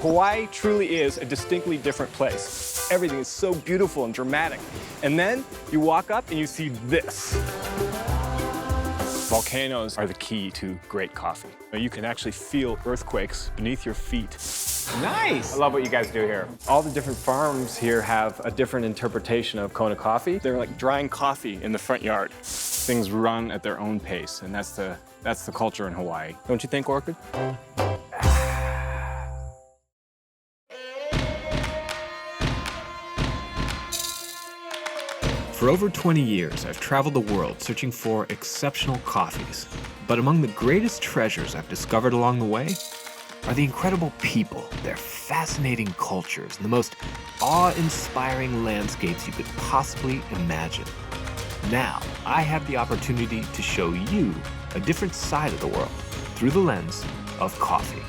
Hawaii truly is a distinctly different place. Everything is so beautiful and dramatic. And then you walk up and you see this. Volcanoes are the key to great coffee. You can actually feel earthquakes beneath your feet. Nice! I love what you guys do here. All the different farms here have a different interpretation of Kona coffee. They're like drying coffee in the front yard. Things run at their own pace, and that's the culture in Hawaii. Don't you think, Orchid? For over 20 years, I've traveled the world searching for exceptional coffees. But among the greatest treasures I've discovered along the way are the incredible people, their fascinating cultures, and the most awe-inspiring landscapes you could possibly imagine. Now, I have the opportunity to show you a different side of the world through the lens of coffee.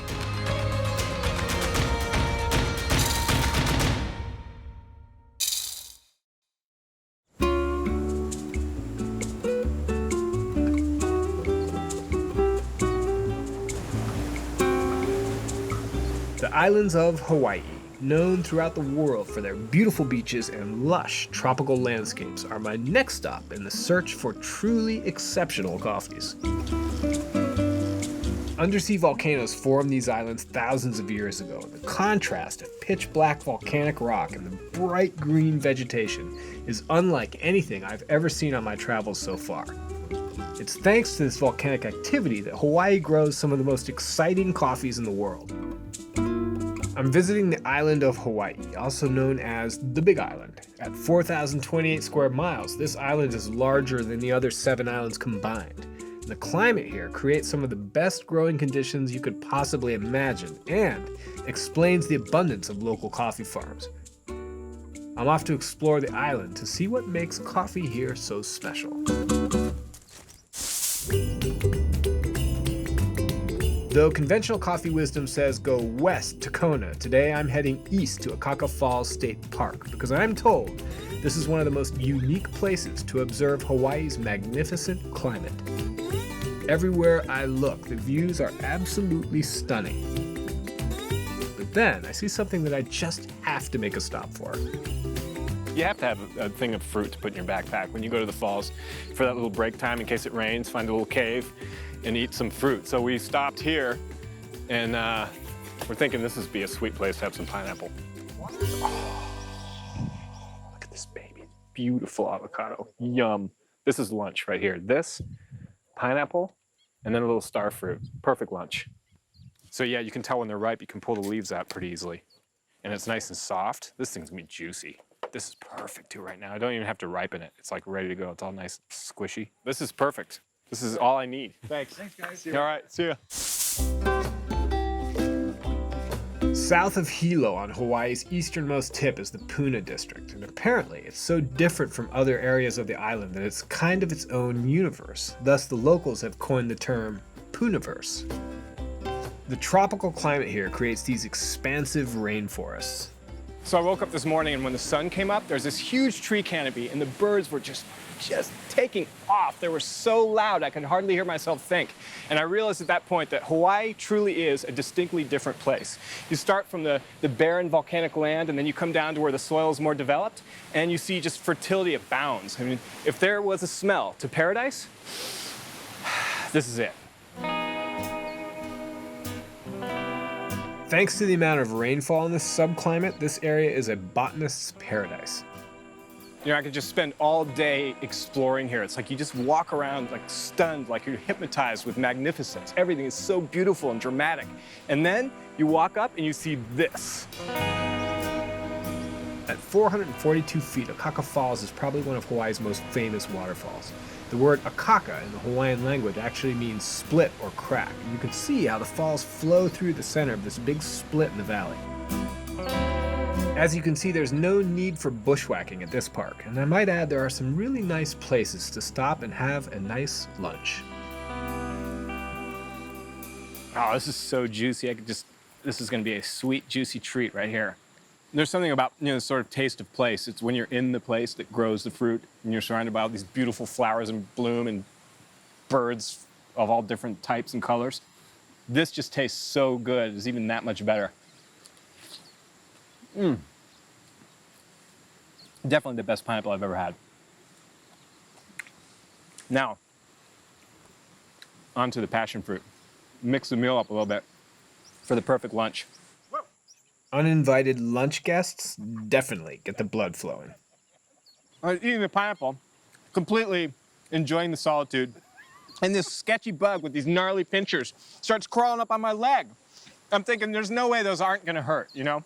The islands of Hawaii, known throughout the world for their beautiful beaches and lush tropical landscapes, are my next stop in the search for truly exceptional coffees. Undersea volcanoes formed these islands thousands of years ago, and the contrast of pitch-black volcanic rock and the bright green vegetation is unlike anything I've ever seen on my travels so far. It's thanks to this volcanic activity that Hawaii grows some of the most exciting coffees in the world. I'm visiting the island of Hawaii, also known as the Big Island. At 4,028 square miles, this island is larger than the other 7 islands combined. And the climate here creates some of the best growing conditions you could possibly imagine and explains the abundance of local coffee farms. I'm off to explore the island to see what makes coffee here so special. Though conventional coffee wisdom says go west to Kona, today I'm heading east to Akaka Falls State Park because I'm told this is one of the most unique places to observe Hawaii's magnificent climate. Everywhere I look, the views are absolutely stunning. But then I see something that I just have to make a stop for. You have to have a thing of fruit to put in your backpack when you go to the falls for that little break time in case it rains, find a little cave and eat some fruit. So we stopped here and we're thinking this would be a sweet place to have some pineapple. Oh, look at this baby. Beautiful avocado. Yum. This is lunch right here. This, pineapple, and then a little star fruit. Perfect lunch. So yeah, you can tell when they're ripe. You can pull the leaves out pretty easily. And it's nice and soft. This thing's gonna be juicy. This is perfect too right now. I don't even have to ripen it. It's like ready to go. It's all nice and squishy. This is perfect. This is all I need. Thanks. Thanks, guys. All right, see ya. South of Hilo on Hawaii's easternmost tip is the Puna district, and apparently it's so different from other areas of the island that it's kind of its own universe. Thus, the locals have coined the term Punaverse. The tropical climate here creates these expansive rainforests. So I woke up this morning and when the sun came up, there's this huge tree canopy and the birds were just taking off. They were so loud I could hardly hear myself think. And I realized at that point that Hawaii truly is a distinctly different place. You start from the barren volcanic land and then you come down to where the soil is more developed and you see just fertility abounds. I mean, if there was a smell to paradise, this is it. Thanks to the amount of rainfall in this subclimate, this area is a botanist's paradise. You know, I could just spend all day exploring here. It's like you just walk around like stunned, like you're hypnotized with magnificence. Everything is so beautiful and dramatic. And then you walk up and you see this. At 442 feet, Akaka Falls is probably one of Hawaii's most famous waterfalls. The word Akaka in the Hawaiian language actually means split or crack, and you can see how the falls flow through the center of this big split in the valley. As you can see, there's no need for bushwhacking at this park, and I might add there are some really nice places to stop and have a nice lunch. Oh, this is so juicy. This is gonna be a sweet, juicy treat right here. There's something about, the sort of taste of place. It's when you're in the place that grows the fruit and you're surrounded by all these beautiful flowers in bloom and birds of all different types and colors. This just tastes so good. It's even that much better. Definitely the best pineapple I've ever had. Now, onto the passion fruit. Mix the meal up a little bit for the perfect lunch. Uninvited lunch guests definitely get the blood flowing. I was eating the pineapple, completely enjoying the solitude, and this sketchy bug with these gnarly pinchers starts crawling up on my leg. I'm thinking there's no way those aren't gonna hurt, you know?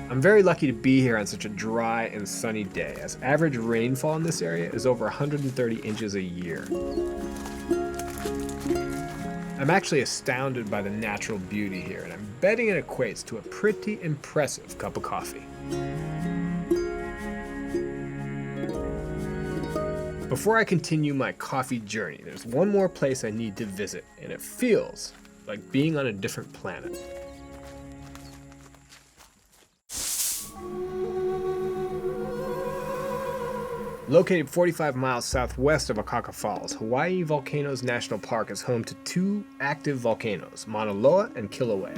I'm very lucky to be here on such a dry and sunny day, as average rainfall in this area is over 130 inches a year. I'm actually astounded by the natural beauty here, and I'm betting it equates to a pretty impressive cup of coffee. Before I continue my coffee journey, there's one more place I need to visit, and it feels like being on a different planet. Located 45 miles southwest of Akaka Falls, Hawaii Volcanoes National Park is home to two active volcanoes, Mauna Loa and Kilauea.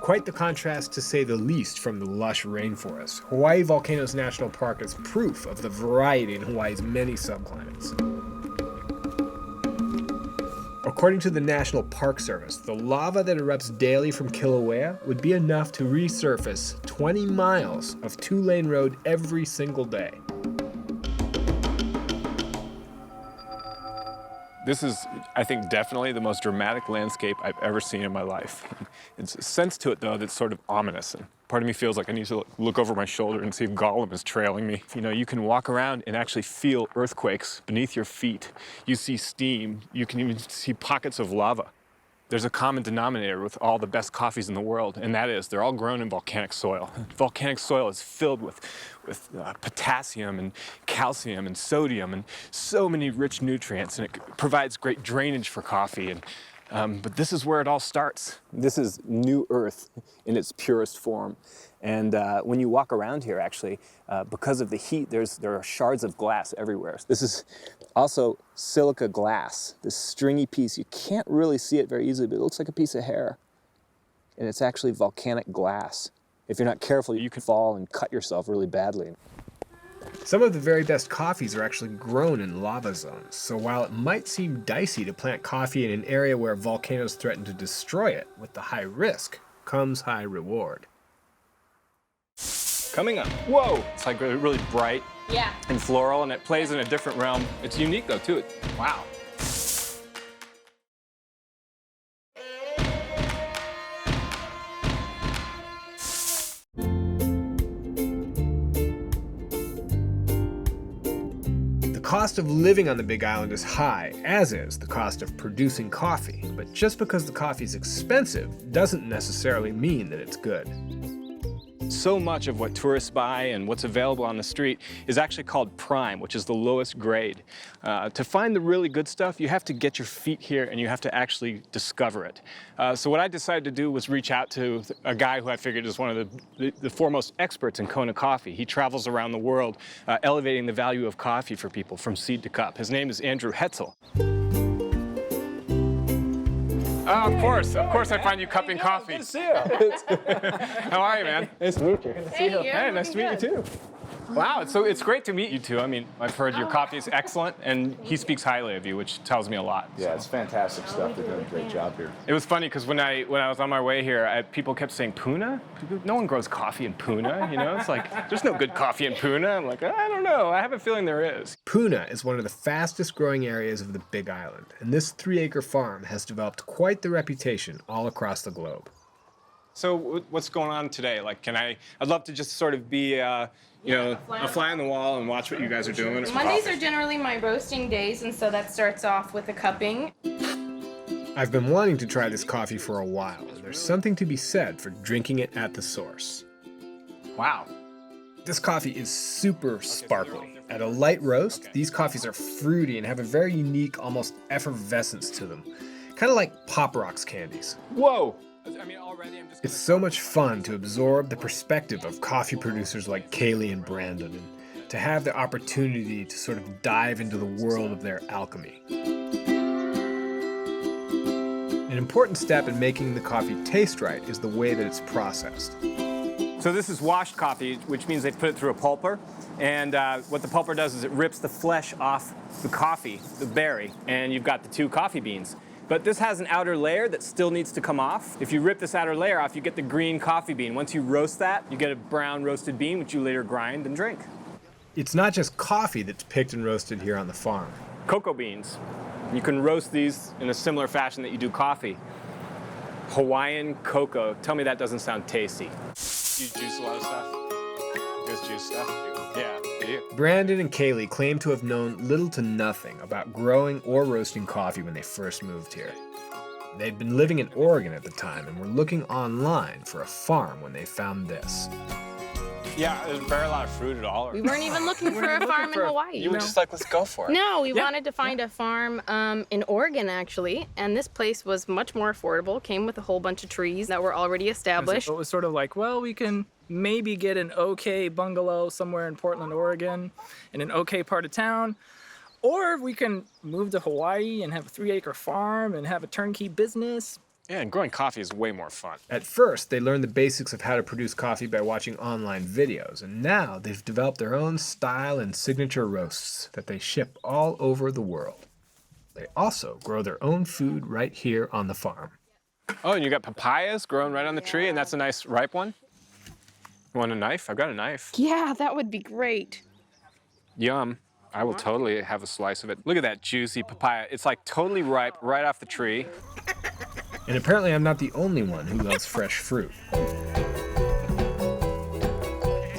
Quite the contrast, to say the least, from the lush rainforest. Hawaii Volcanoes National Park is proof of the variety in Hawaii's many subclimates. According to the National Park Service, the lava that erupts daily from Kilauea would be enough to resurface 20 miles of two-lane road every single day. This is, I think, definitely the most dramatic landscape I've ever seen in my life. It's a sense to it, though, that's sort of ominous. And part of me feels like I need to look over my shoulder and see if Gollum is trailing me. You know, you can walk around and actually feel earthquakes beneath your feet. You see steam. You can even see pockets of lava. There's a common denominator with all the best coffees in the world, and that is they're all grown in volcanic soil. Volcanic soil is filled with potassium and calcium and sodium and so many rich nutrients, and it provides great drainage for coffee. But this is where it all starts. This is new earth in its purest form. And when you walk around here, actually, because of the heat, there are shards of glass everywhere. This is also silica glass, this stringy piece. You can't really see it very easily, but it looks like a piece of hair. And it's actually volcanic glass. If you're not careful, you can fall and cut yourself really badly. Some of the very best coffees are actually grown in lava zones, so while it might seem dicey to plant coffee in an area where volcanoes threaten to destroy it, with the high risk comes high reward. Coming up, whoa! It's like really bright Yeah. and floral, and it plays in a different realm. It's unique, though, too. Wow. The cost of living on the Big Island is high, as is the cost of producing coffee. But just because the coffee is expensive doesn't necessarily mean that it's good. So much of what tourists buy and what's available on the street is actually called prime, which is the lowest grade. To find the really good stuff, you have to get your feet here and you have to actually discover it. So what I decided to do was reach out to a guy who I figured is one of the foremost experts in Kona coffee. He travels around the world elevating the value of coffee for people from seed to cup. His name is Andrew Hetzel. Of course I find you cupping coffee. Good to see you. How are you, man? Nice to meet you. Hey, nice to meet you too. Wow, so it's great to meet you two. I mean, I've heard your coffee is excellent, and he speaks highly of you, which tells me a lot. Yeah, it's fantastic stuff. They're doing a great job here. It was funny because when I was on my way here, people kept saying Puna. No one grows coffee in Puna, you know? It's like, there's no good coffee in Puna. I'm like, I don't know. I have a feeling there is. Puna is one of the fastest growing areas of the Big Island, and this 3-acre farm has developed quite the reputation all across the globe. So what's going on today? Like, I'd love to just sort of be, a fly on the wall and watch what you guys are doing. Mondays are generally my roasting days, and so that starts off with the cupping. I've been wanting to try this coffee for a while, and there's something to be said for drinking it at the source. Wow. This coffee is super sparkly. At a light roast, these coffees are fruity and have a very unique, almost effervescence to them. Kind of like Pop Rocks candies. Whoa. I mean, already I'm just It's so much fun to absorb the perspective of coffee producers like Kaylee and Brandon, and to have the opportunity to sort of dive into the world of their alchemy. An important step in making the coffee taste right is the way that it's processed. So this is washed coffee, which means they put it through a pulper. And what the pulper does is it rips the flesh off the coffee, the berry, and you've got the two coffee beans. But this has an outer layer that still needs to come off. If you rip this outer layer off, you get the green coffee bean. Once you roast that, you get a brown roasted bean, which you later grind and drink. It's not just coffee that's picked and roasted here on the farm. Cocoa beans. You can roast these in a similar fashion that you do coffee. Hawaiian cocoa. Tell me that doesn't sound tasty. You juice a lot of stuff? You guys juice stuff? Yeah, you do. Brandon and Kaylee claim to have known little to nothing about growing or roasting coffee when they first moved here. They'd been living in Oregon at the time and were looking online for a farm when they found this. Yeah, there's very a lot of fruit at all. We weren't even looking for a farm in Hawaii. You were just like, let's go for it. No, we wanted to find a farm in Oregon, actually, and this place was much more affordable, came with a whole bunch of trees that were already established. So it was sort of like, well, we can maybe get an okay bungalow somewhere in Portland, Oregon, in an okay part of town, or we can move to Hawaii and have a 3-acre farm and have a turnkey business. Yeah, and growing coffee is way more fun. At first, they learned the basics of how to produce coffee by watching online videos, and now they've developed their own style and signature roasts that they ship all over the world. They also grow their own food right here on the farm. Oh, and you got papayas growing right on the tree, and that's a nice ripe one. You want a knife? I've got a knife. Yeah, that would be great. Yum. I will totally have a slice of it. Look at that juicy papaya. It's like totally ripe right off the tree. And apparently I'm not the only one who loves fresh fruit. The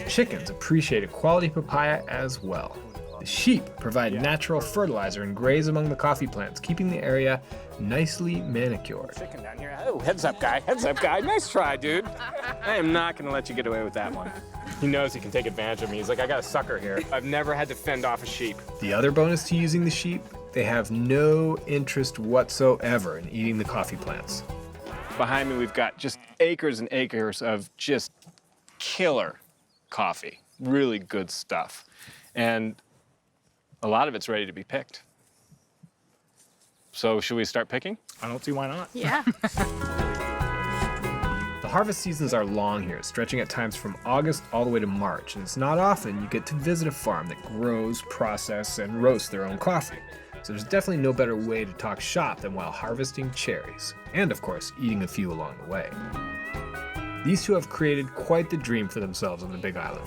chickens appreciate a quality papaya as well. The sheep provide natural fertilizer and graze among the coffee plants, keeping the area nicely manicured. Chicken down here. Oh, heads up, guy. Heads up, guy. Nice try, dude. I am not going to let you get away with that one. He knows he can take advantage of me. He's like, I got a sucker here. I've never had to fend off a sheep. The other bonus to using the sheep, they have no interest whatsoever in eating the coffee plants. Behind me, we've got just acres and acres of just killer coffee. Really good stuff. And a lot of it's ready to be picked. So should we start picking? I don't see why not. Yeah. The harvest seasons are long here, stretching at times from August all the way to March, and it's not often you get to visit a farm that grows, processes, and roasts their own coffee. So there's definitely no better way to talk shop than while harvesting cherries, and of course, eating a few along the way. These two have created quite the dream for themselves on the Big Island.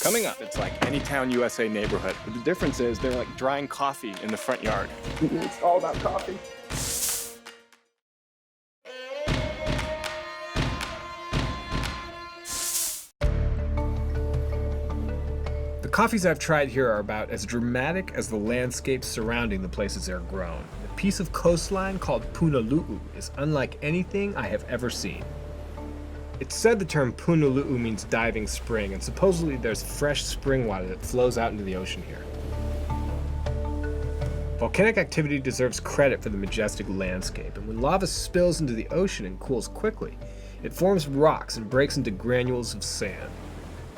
Coming up, it's like any town USA neighborhood. But the difference is they're like drying coffee in the front yard. It's all about coffee. The coffees I've tried here are about as dramatic as the landscapes surrounding the places they're grown. The piece of coastline called Puna is unlike anything I have ever seen. It's said the term Puna means diving spring, and supposedly there's fresh spring water that flows out into the ocean here. Volcanic activity deserves credit for the majestic landscape, and when lava spills into the ocean and cools quickly, it forms rocks and breaks into granules of sand.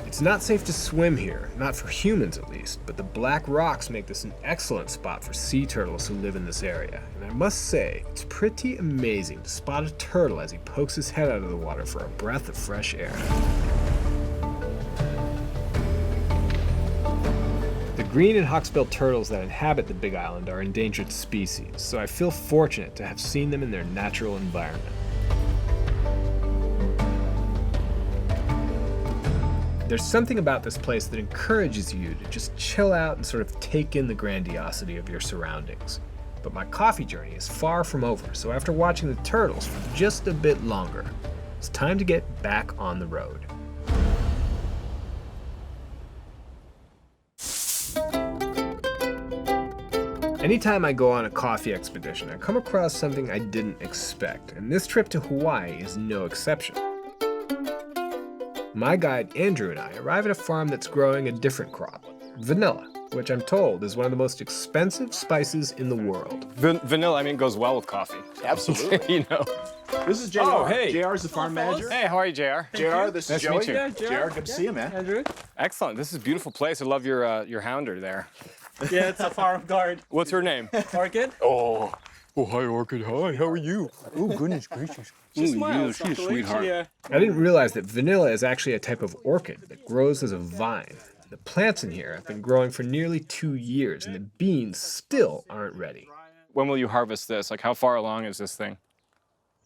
It's not safe to swim here, not for humans at least, but the black rocks make this an excellent spot for sea turtles who live in this area. And I must say, it's pretty amazing to spot a turtle as he pokes his head out of the water for a breath of fresh air. The green and hawksbill turtles that inhabit the Big Island are endangered species, so I feel fortunate to have seen them in their natural environment. There's something about this place that encourages you to just chill out and sort of take in the grandiosity of your surroundings. But my coffee journey is far from over, so after watching the turtles for just a bit longer, it's time to get back on the road. Anytime I go on a coffee expedition, I come across something I didn't expect, and this trip to Hawaii is no exception. My guide Andrew and I arrive at a farm that's growing a different crop, vanilla, which I'm told is one of the most expensive spices in the world. Vanilla, I mean, goes well with coffee. Absolutely. You know. This is JR. Oh, hey. JR is the farm manager. Hey, how are you, JR? JR, this Nice is to meet Joey. you. Yeah, JR, good to see you, man. Andrew? Excellent. This is a beautiful place. I love your hounder there. Yeah, it's a farm guard. What's her name? Orchid? Oh, Oh, hi, Orchid. Hi, how are you? Oh, goodness gracious. She's She's a sweetheart. I didn't realize that vanilla is actually a type of orchid that grows as a vine. The plants in here have been growing for nearly 2 years, and the beans still aren't ready. When will you harvest this? Like, how far along is this thing?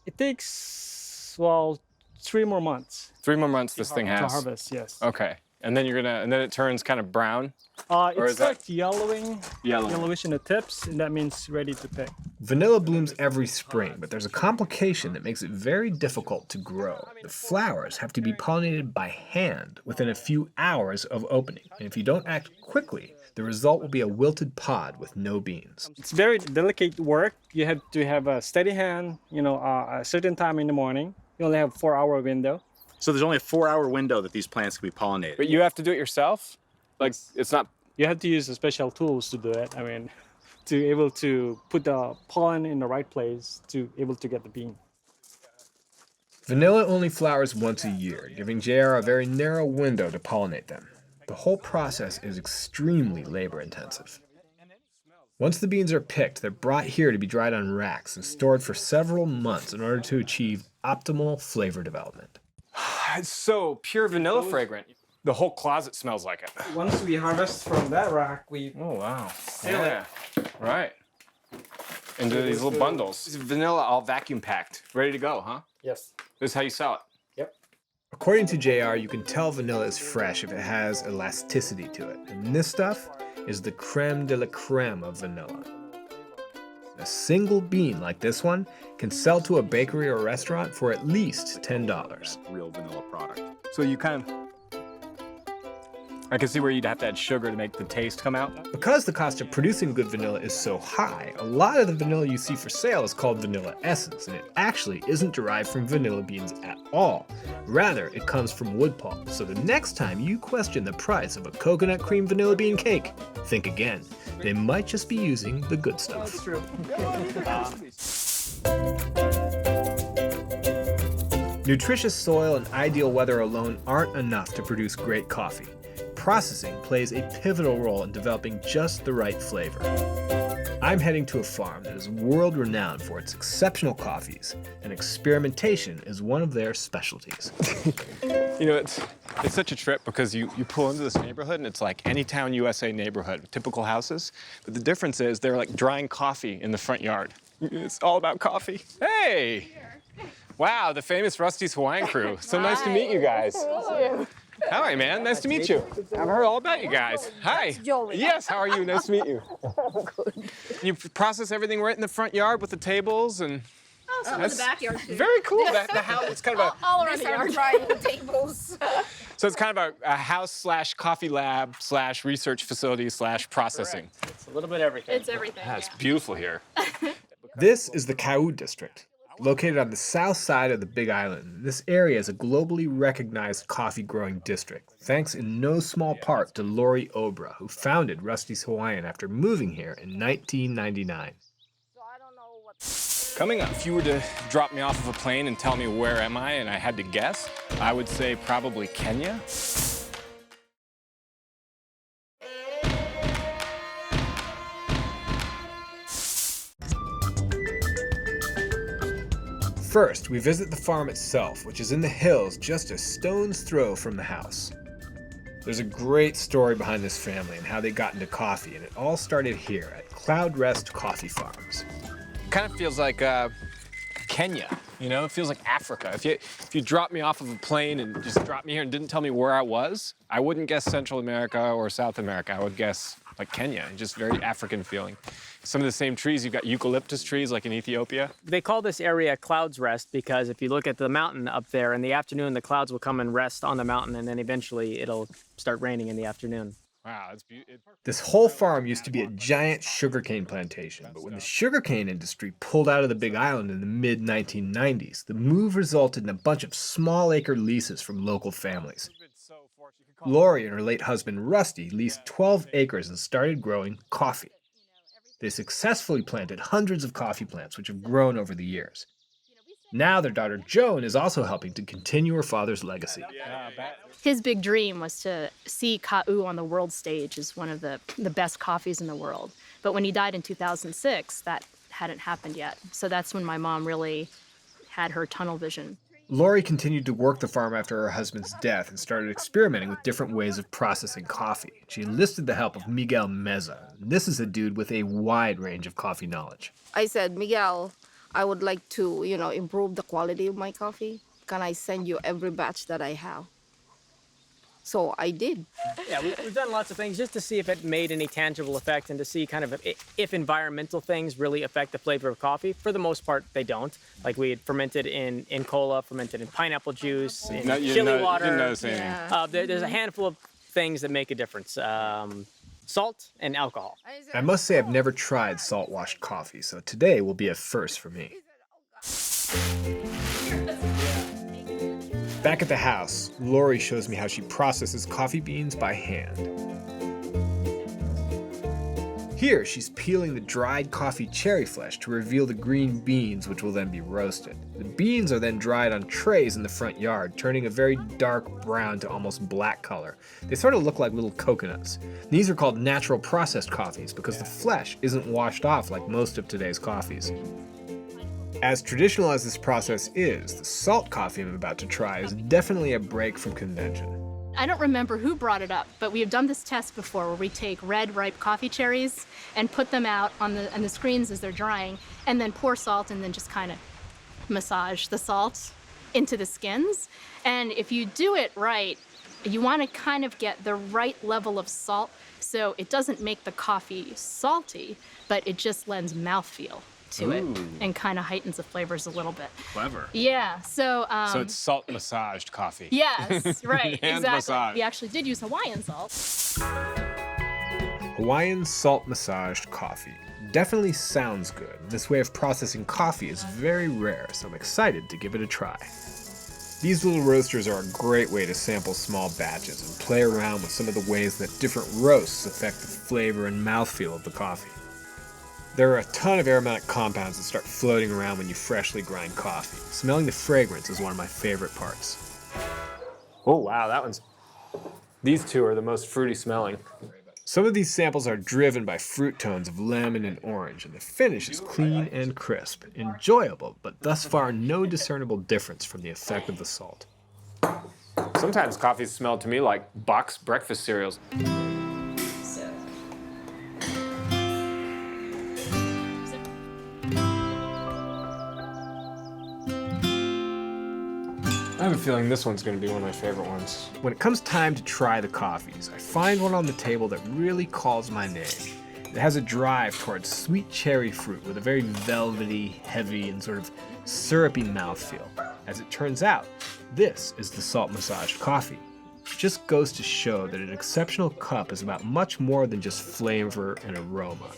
It takes, well, 3 more months 3 more months this thing to has. harvest, yes. Okay. And then and then it turns kind of brown? It is that- starts yellowing, Yellow. yellowish in the tips, and that means ready to pick. Vanilla blooms every spring, but there's a complication that makes it very difficult to grow. The flowers have to be pollinated by hand within a few hours of opening, and if you don't act quickly, the result will be a wilted pod with no beans. It's very delicate work. You have to have a steady hand, a certain time in the morning. You only have 4-hour window. So there's only a 4-hour window that these plants can be pollinated. But you have to do it yourself? Like, it's not... You have to use special tools to do it. I mean, to able to put the pollen in the right place to able to get the bean. Vanilla only flowers once a year, giving JR a very narrow window to pollinate them. The whole process is extremely labor-intensive. Once the beans are picked, they're brought here to be dried on racks and stored for several months in order to achieve optimal flavor development. It's so pure vanilla fragrant. The whole closet smells like it. Once we harvest from that rack, we Oh, wow. seal Yeah. Right. Into these little bundles. It's vanilla all vacuum packed, ready to go, huh? Yes. This is how you sell it. According to JR, you can tell vanilla is fresh if it has elasticity to it, and this stuff is the creme de la creme of vanilla. A single bean like this one can sell to a bakery or restaurant for at least $10. Real vanilla product. So you kind of... I can see where you'd have to add sugar to make the taste come out. Because the cost of producing good vanilla is so high, a lot of the vanilla you see for sale is called vanilla essence, and it actually isn't derived from vanilla beans at all. Rather, it comes from wood pulp. So the next time you question the price of a coconut cream vanilla bean cake, think again. They might just be using the good stuff. That's true. Nutritious soil and ideal weather alone aren't enough to produce great coffee. Processing plays a pivotal role in developing just the right flavor. I'm heading to a farm that is world-renowned for its exceptional coffees, and experimentation is one of their specialties. You know, it's such a trip because you pull into this neighborhood and it's like any town USA neighborhood with typical houses. But the difference is they're like drying coffee in the front yard. It's all about coffee. Hey! Wow, the famous Rusty's Hawaiian crew. So nice to meet you guys. How are you, man? Nice to meet you. I've heard all about you guys. Hi. Jolie. Yes, how are you? Nice to meet you. Good. You process everything right in the front yard with the tables and... Oh, some in the backyard too. Very cool. The house, it's kind of a... All around the yard. Drying tables. So it's kind of a house slash coffee lab slash research facility slash processing. It's a little bit everything. It's everything. Yeah, it's beautiful here. This is the Cacao district, located on the south side of the Big Island. This area is a globally recognized coffee growing district, thanks in no small part to Lori Obra, who founded Rusty's Hawaiian after moving here in 1999. Coming up, if you were to drop me off of a plane and tell me where am I and I had to guess, I would say probably Kenya. First, we visit the farm itself, which is in the hills just a stone's throw from the house. There's a great story behind this family and how they got into coffee, and it all started here at Cloud Rest Coffee Farms. Kind of feels like Kenya, you know? It feels like Africa. If you dropped me off of a plane and just dropped me here and didn't tell me where I was, I wouldn't guess Central America or South America. I would guess like Kenya, just very African feeling. Some of the same trees, you've got eucalyptus trees like in Ethiopia. They call this area Clouds Rest because if you look at the mountain up there, in the afternoon the clouds will come and rest on the mountain, and then eventually it'll start raining in the afternoon. Wow, it's beautiful. This whole farm used to be a giant sugarcane plantation, but when the sugarcane industry pulled out of the Big Island in the mid-1990s, the move resulted in a bunch of small acre leases from local families. Lori and her late husband Rusty leased 12 acres and started growing coffee. They successfully planted hundreds of coffee plants, which have grown over the years. Now their daughter Joan is also helping to continue her father's legacy. His big dream was to see cacao on the world stage as one of the best coffees in the world. But when he died in 2006, that hadn't happened yet. So that's when my mom really had her tunnel vision. Lori continued to work the farm after her husband's death and started experimenting with different ways of processing coffee. She enlisted the help of Miguel Meza. This is a dude with a wide range of coffee knowledge. I said, Miguel, I would like to, improve the quality of my coffee. Can I send you every batch that I have? So I did. Yeah, we've done lots of things just to see if it made any tangible effect and to see kind of if environmental things really affect the flavor of coffee. For the most part, they don't. Like we had fermented in cola, fermented in pineapple juice, in chili water. You didn't notice anything. Yeah. There's a handful of things that make a difference. Salt and alcohol. I must say I've never tried salt-washed coffee, so today will be a first for me. Back at the house, Lori shows me how she processes coffee beans by hand. Here, she's peeling the dried coffee cherry flesh to reveal the green beans, which will then be roasted. The beans are then dried on trays in the front yard, turning a very dark brown to almost black color. They sort of look like little coconuts. These are called natural processed coffees because the flesh isn't washed off like most of today's coffees. As traditional as this process is, the salt coffee I'm about to try is definitely a break from convention. I don't remember who brought it up, but we have done this test before where we take red, ripe coffee cherries and put them out on the screens as they're drying, and then pour salt and then just kind of massage the salt into the skins. And if you do it right, you want to kind of get the right level of salt so it doesn't make the coffee salty, but it just lends mouthfeel to it and kind of heightens the flavors a little bit. Clever. Yeah, so... So it's salt massaged coffee. Yes, right, Hand exactly. massage. We actually did use Hawaiian salt. Hawaiian salt massaged coffee. Definitely sounds good. This way of processing coffee is very rare, so I'm excited to give it a try. These little roasters are a great way to sample small batches and play around with some of the ways that different roasts affect the flavor and mouthfeel of the coffee. There are a ton of aromatic compounds that start floating around when you freshly grind coffee. Smelling the fragrance is one of my favorite parts. Oh, wow, these two are the most fruity smelling. Some of these samples are driven by fruit tones of lemon and orange, and the finish is clean and crisp. Enjoyable, but thus far no discernible difference from the effect of the salt. Sometimes coffees smell to me like boxed breakfast cereals. I have a feeling this one's going to be one of my favorite ones. When it comes time to try the coffees, I find one on the table that really calls my name. It has a drive towards sweet cherry fruit with a very velvety, heavy, and sort of syrupy mouthfeel. As it turns out, this is the salt massaged coffee. It just goes to show that an exceptional cup is about much more than just flavor and aroma.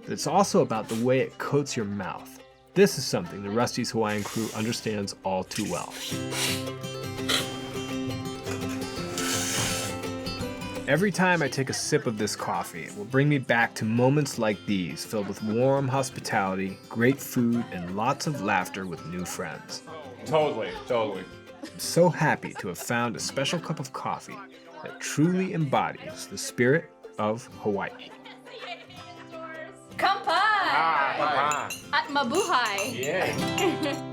It's also about the way it coats your mouth. This is something the Rusty's Hawaiian crew understands all too well. Every time I take a sip of this coffee, it will bring me back to moments like these, filled with warm hospitality, great food, and lots of laughter with new friends. Totally. I'm so happy to have found a special cup of coffee that truly embodies the spirit of Hawaii. Kampai! Ah, At mabuhay! yeah.